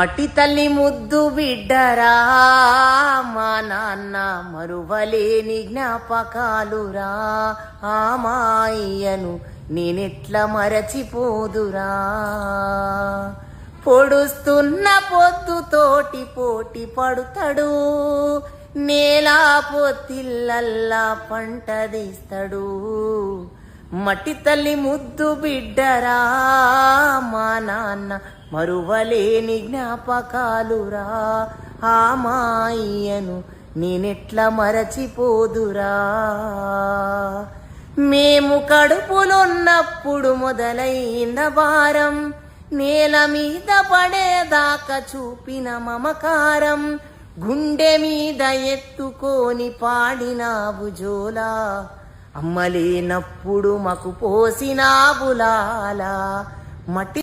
మట్టి తల్లి ముద్దు బిడ్డరా మా నాన్న మరువలేని జ్ఞాపకాలురా ఆ మాయ్యను నేనెట్లా మరచిపోదురా. పొడుస్తున్న పొద్దుతోటి పోటీ పడుతాడు, నేలా పొత్తిల్లల్లా పంట తీస్తాడు. మట్టి తల్లి ముద్దు బిడ్డరా మా నాన్న మరువలేని జ్ఞాపకాలురా ఆ మాయ్యను నేనెట్లా మరచిపోదురా. మేము కడుపులున్నప్పుడు మొదలైన భారం, నేల మీద పడేదాకా చూపిన మమకారం, గుండె మీద ఎత్తుకొని పాడినావు జోలా, అమ్మలేనప్పుడు మాకు పోసినావు లాలా. మట్టి